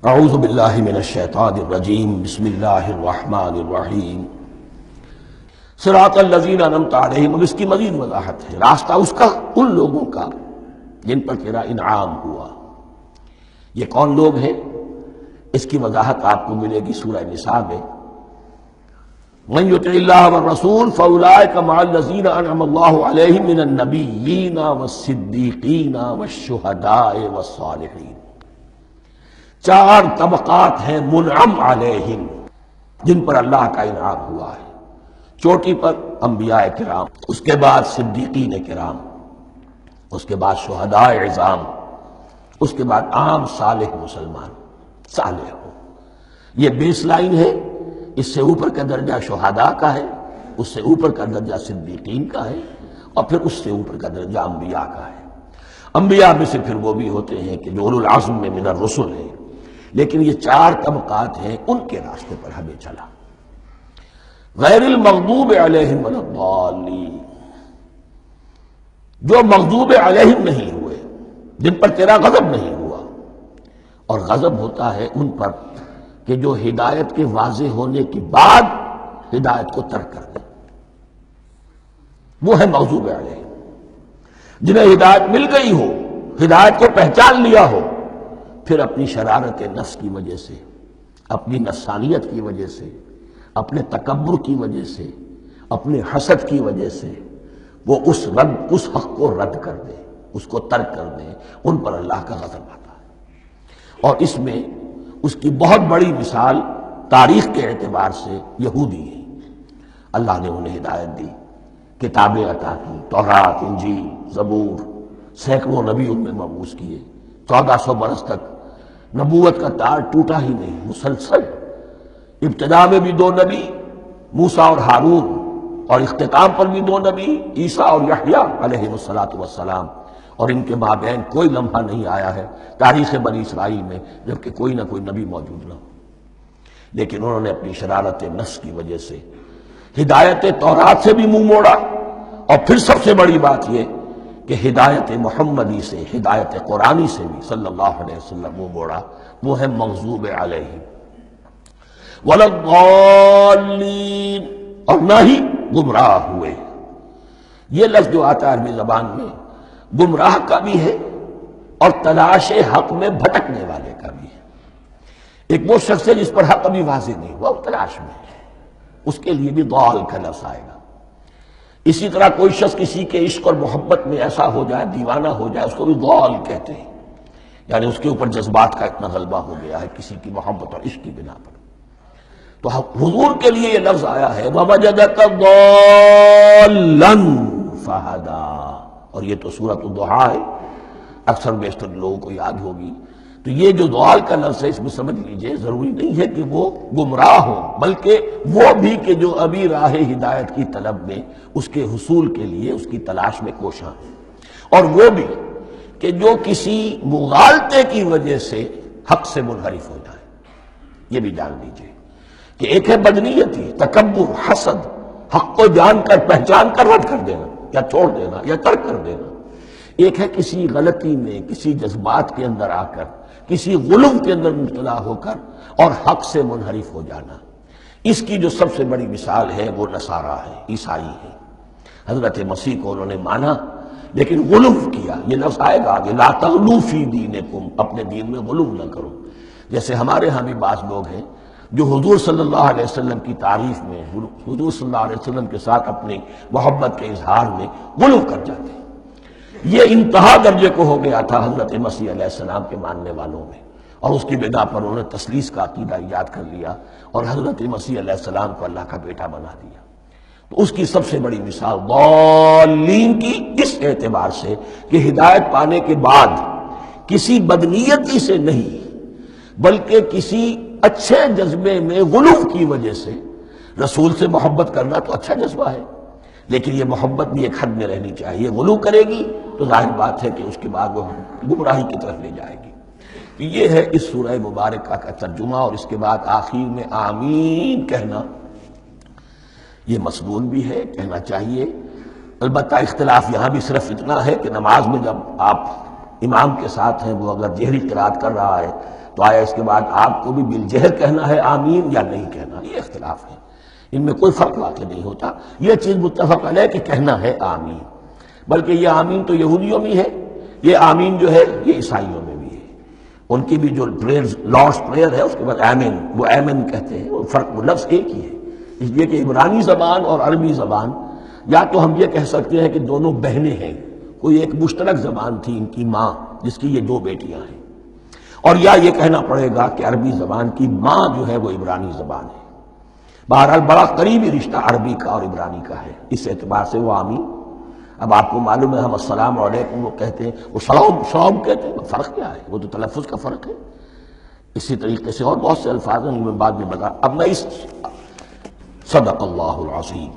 اعوذ باللہ من الشیطان الرجیم بسم اللہ الرحمن الرحیم صراط الذین انعمت علیہم. اب اس کی مزید وضاحت ہے، راستہ اس کا ان لوگوں کا جن پر تیرا انعام ہوا. یہ کون لوگ ہیں؟ اس کی وضاحت آپ کو ملے گی سورہ نساء میں. من یطع اللہ والرسول فاولئک مع الذین انعم اللہ علیہم من النبیین والصدیقین والشہداء والصالحین. چار طبقات ہیں منعم علیہم جن پر اللہ کا انعام ہوا ہے. چوٹی پر انبیاء کرام، اس کے بعد صدیقین کرام، اس کے بعد شہداء عظام، اس کے بعد عام صالح مسلمان صالح ہو. یہ بیس لائن ہے. اس سے اوپر کا درجہ شہداء کا ہے، اس سے اوپر کا درجہ صدیقین کا ہے، اور پھر اس سے اوپر کا درجہ انبیاء کا ہے. انبیاء میں سے پھر وہ بھی ہوتے ہیں کہ جو اولو العزم میں من الرسل ہیں. لیکن یہ چار طبقات ہیں، ان کے راستے پر ہمیں چلا. غیر المغضوب علیہم ولا الضالین، جو مغضوب علیہم نہیں ہوئے، جن پر تیرا غضب نہیں ہوا. اور غضب ہوتا ہے ان پر کہ جو ہدایت کے واضح ہونے کے بعد ہدایت کو ترک کر دیں، وہ ہے مغضوب علیہم. جنہیں ہدایت مل گئی ہو، ہدایت کو پہچان لیا ہو، پھر اپنی شرارت نفس کی وجہ سے، اپنی نفسانیت کی وجہ سے، اپنے تکبر کی وجہ سے، اپنے حسد کی وجہ سے وہ اس حق کو رد کر دیں، اس کو ترک کر دیں. ان پر اللہ کا غضب آتا ہے. اور اس میں اس کی بہت بڑی مثال تاریخ کے اعتبار سے یہودی ہیں. اللہ نے انہیں ہدایت دی، کتابیں عطا کی، تورات، انجیل، زبور، سینکڑوں نبی ان میں مبعوث کیے. 1400 برس تک نبوت کا تار ٹوٹا ہی نہیں، مسلسل. ابتدا میں بھی 2 نبی، موسیٰ اور ہارون، اور اختتام پر بھی 2 نبی، عیسیٰ اور یحییٰ علیہ السلام. اور ان کے مابین کوئی لمحہ نہیں آیا ہے تاریخ بنی اسرائیل میں جبکہ کوئی نہ کوئی نبی موجود نہ ہو. لیکن انہوں نے اپنی شرارت نفس کی وجہ سے ہدایت تورات سے بھی منہ موڑا. اور پھر سب سے بڑی بات یہ کہ ہدایت محمدی سے، ہدایت قرآنی سے بھی صلی اللہ علیہ وسلم منہ موڑا. وہ ہے مغضوب علیہم ولا الضالین، اور نہ ہی گمراہ ہوئے. یہ لفظ جو آتا ہے عربی زبان میں گمراہ کا بھی ہے اور تلاش حق میں بھٹکنے والے کا بھی ہے. ایک وہ شخص ہے جس پر حق ابھی واضح نہیں ہوا، وہ تلاش میں ہے، اس کے لیے بھی ضال کا لفظ آئے گا. اسی طرح کوئی شخص کسی کے عشق اور محبت میں ایسا ہو جائے، دیوانہ ہو جائے، اس کو بھی ضال کہتے ہیں. یعنی اس کے اوپر جذبات کا اتنا غلبہ ہو گیا ہے کسی کی محبت اور عشق کی بنا پر. تو حضور کے لیے یہ لفظ آیا ہے وَوَجَدَكَ ضَالًّا فَهَدَىٰ. اور یہ تو سورۃ الضحیٰ ہے، اکثر بیشتر لوگوں کو یاد ہوگی. تو یہ جو ضال کا لفظ ہے، اس میں سمجھ لیجئے ضروری نہیں ہے کہ وہ گمراہ ہو، بلکہ وہ بھی کہ جو ابھی راہ ہدایت کی طلب میں، اس کے حصول کے لیے اس کی تلاش میں کوشاں ہیں. اور وہ بھی کہ جو کسی مغالطے کی وجہ سے حق سے منحرف ہو جائے. یہ بھی جان لیجئے کہ ایک ہے بدنیتی، تکبر، حسد، حق کو جان کر پہچان کر رد کر دینا یا چھوڑ دینا یا ترک کر دینا. ایک ہے کسی غلطی میں، کسی جذبات کے اندر آ کر، کسی غلو کے اندر مبتلا ہو کر اور حق سے منحرف ہو جانا. اس کی جو سب سے بڑی مثال ہے وہ نصارہ ہے، عیسائی ہے. حضرت مسیح کو انہوں نے مانا لیکن غلو کیا. یہ لفظ آئے گا آگے، لا تغلوا فی دینکم، اپنے دین میں غلو نہ کرو. جیسے ہمارے ہاں بھی بعض لوگ ہیں جو حضور صلی اللہ علیہ وسلم کی تعریف میں، حضور صلی اللہ علیہ وسلم کے ساتھ اپنی محبت کے اظہار میں غلو کر جاتے ہیں. یہ انتہا درجے کو ہو گیا تھا حضرت مسیح علیہ السلام کے ماننے والوں میں، اور اس کی بنا پر انہوں نے تثلیث کا عقیدہ ایجاد کر لیا اور حضرت مسیح علیہ السلام کو اللہ کا بیٹا بنا دیا. تو اس کی سب سے بڑی مثال ضالین کی اس اعتبار سے کہ ہدایت پانے کے بعد کسی بدنیتی سے نہیں بلکہ کسی اچھے جذبے میں غلو کی وجہ سے. رسول سے محبت کرنا تو اچھا جذبہ ہے، لیکن یہ محبت بھی ایک حد میں رہنی چاہیے. غلو کرے گی تو ظاہر بات ہے کہ اس کے بعد وہ گمراہی کی طرف لے جائے گی. یہ ہے اس سورہ مبارکہ کا ترجمہ. اور اس کے بعد آخر میں آمین کہنا، یہ مسنون بھی ہے، کہنا چاہیے. البتہ اختلاف یہاں بھی صرف اتنا ہے کہ نماز میں جب آپ امام کے ساتھ ہیں، وہ اگر جہری قرات کر رہا ہے تو آیا اس کے بعد آپ کو بھی بالجہر کہنا ہے آمین یا نہیں کہنا؟ یہ اختلاف ہے، ان میں کوئی فرق واقع نہیں ہوتا، یہ چیز متفق علیہ کہ کہنا ہے آمین۔ بلکہ یہ آمین تو یہودیوں میں ہے، یہ آمین جو ہے یہ عیسائیوں میں بھی ہے، ان کی بھی جو پریئر لارڈس پریئر ہے اس کے بعد آمین، وہ آمین کہتے ہیں، وہ فرق، وہ لفظ ایک ہی ہے۔ اس لیے کہ عبرانی زبان اور عربی زبان، یا تو ہم یہ کہہ سکتے ہیں کہ دونوں بہنیں ہیں، کوئی ایک مشترک زبان تھی ان کی ماں جس کی یہ دو بیٹیاں ہیں، اور یا یہ کہنا پڑے گا کہ عربی زبان کی ماں جو ہے وہ عبرانی زبان ہے۔ بہرحال بڑا قریبی رشتہ عربی کا اور عبرانی کا ہے، اس اعتبار سے وہ آمین۔ اب آپ کو معلوم ہے ہم السلام علیکم وہ کہتے ہیں، وہ سلام کہتے ہیں، فرق کیا ہے؟ وہ تو تلفظ کا فرق ہے۔ اسی طریقے سے اور بہت سے الفاظ ہیں، ان میں بعد میں بتا۔ اب میں اس صدق اللہ العظیم۔